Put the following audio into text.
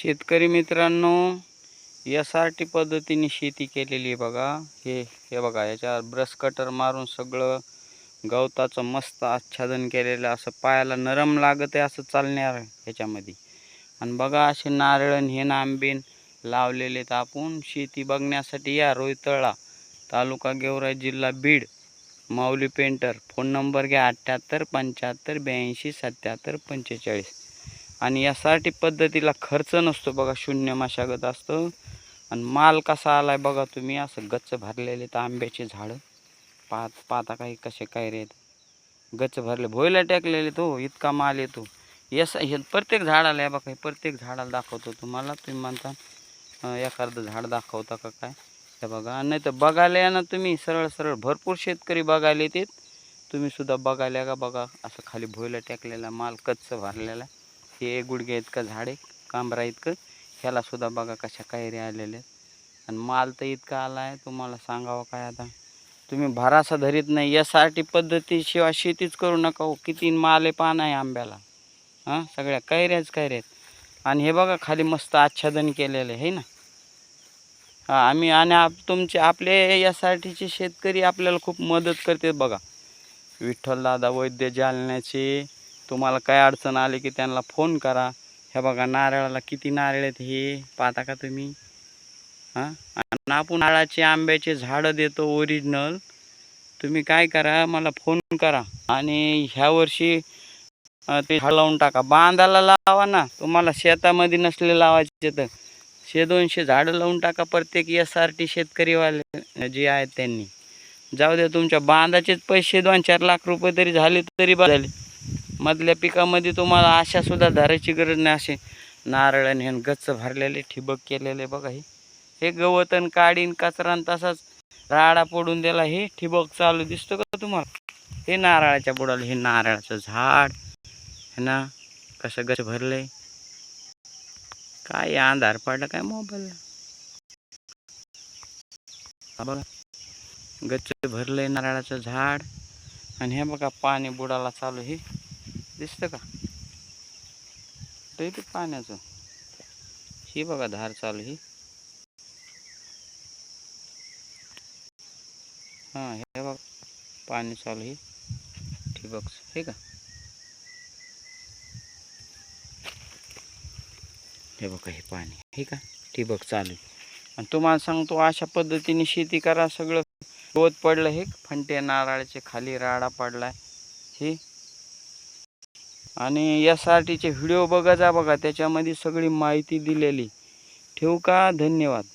शेतकरी मित्रांनो, SRT पद्धतीने शेती केलेली आहे बघा. हे बघा, याच्यावर ब्रश कटर मारून सगळं गवताचं मस्त आच्छादन केलेलं, असं पायाला नरम लागत आहे असं चालणार ह्याच्यामध्ये. आणि बघा असे नारळ हे आंबेन लावलेले आहेत. आपण शेती बघण्यासाठी या रोहितळा, तालुका गेवराई, जिल्हा बीड. माऊली पेंटर. फोन नंबर घ्या 78 75 82 77 45. आणि SRT पद्धतीला खर्च नसतो बघा, शून्य मशागत असतं. आणि माल कसा आलाय बघा तुम्ही, असं गच्च भरलेले तर आंब्याचे झाडं पाहता काही कसे काय रे, गच्च भरले, भोयला टाकलेले तो इतका माल येतो. हे प्रत्येक झाडाला आहे बघा, प्रत्येक झाडाला दाखवतो तुम्हाला. तुम्ही म्हणता एखादं झाड दाखवता का काय, हे बघा. नाही तर बघायला या ना तुम्ही, सरळ सरळ भरपूर शेतकरी बघायला येतात. तुम्ही सुद्धा बघायला का बघा, असं खाली भोयला टाकलेला माल कच्च भरलेला. हे गुडघ्या इतकं झाड आहे, कांबरा इतकं. ह्याला सुद्धा बघा कशा कैऱ्या आलेल्या. आणि माल तर इतका आला आहे, तुम्हाला सांगावं काय आता. तुम्ही भरासा धरीत नाही. SRT पद्धतीशिवाय शेतीच करू नका हो. किती माल आहे पान आहे आंब्याला, हां, सगळ्या कैऱ्याच. आणि हे बघा खाली मस्त आच्छादन केलेलं आहे ना. हां, आम्ही आणि तुमचे आपले SRTचे शेतकरी आपल्याला खूप मदत करते बघा. विठ्ठलदादा वैद्य जालन्याचे. तुम्हाला काय अडचण आली की त्यांना फोन करा. हे बघा नारळाला किती नारळ आहेत हे पाहता का तुम्ही, हां. आणि आपण नारळाचे आंब्याचे झाडं देतो ओरिजिनल. तुम्ही काय करा, मला फोन करा आणि ह्या वर्षी ते झाड लावून टाका. बांधाला लावा ना, तुम्हाला शेतामध्ये नसले लावायचे तर 100-200 झाडं लावून टाका. प्रत्येक SRT शेतकरीवाले जे आहेत त्यांनी. जाऊ द्या, तुमच्या बांधाचेच पैसे 2-4 लाख रुपये तरी झाले तरी झाले. मधल्या पिकामध्ये तुम्हाला आशा सुद्धा धरायची गरज नाही. असे नारळ आणि गच्च भरलेले, ठिबक केलेले बघा. हे गवतन काढीन कचरान तसाच राडा पडून दिला. हे ठिबक चालू दिसतं का तुम्हाला? हे नारळाच्या बुडाला हे नारळाचं झाड है ना, कसं गच्च भरलंय. काय अंधार पडला काय मोबाईलला, बघा गच्च भरलंय नारळाचं झाड. आणि हे बघा पाणी बुडाला चालू, हे दिसतं का ते पाण्याचं, हे बघा धार चालू ही. हां, हे बघा पाणी चालू ही ठिबक, हे का, हे बघा हे पाणी, हे का ठिबक चालू. आणि तुम्हाला सांगतो अशा पद्धतीने शेती करा. सगळं गवत पडलं, हे फंटे नारळाचे खाली राडा पडलाय हे. आणि SRTचे व्हिडिओ बघा जा बघा, त्याच्यामध्ये सगळी माहिती दिलेली. ठेवू का, धन्यवाद.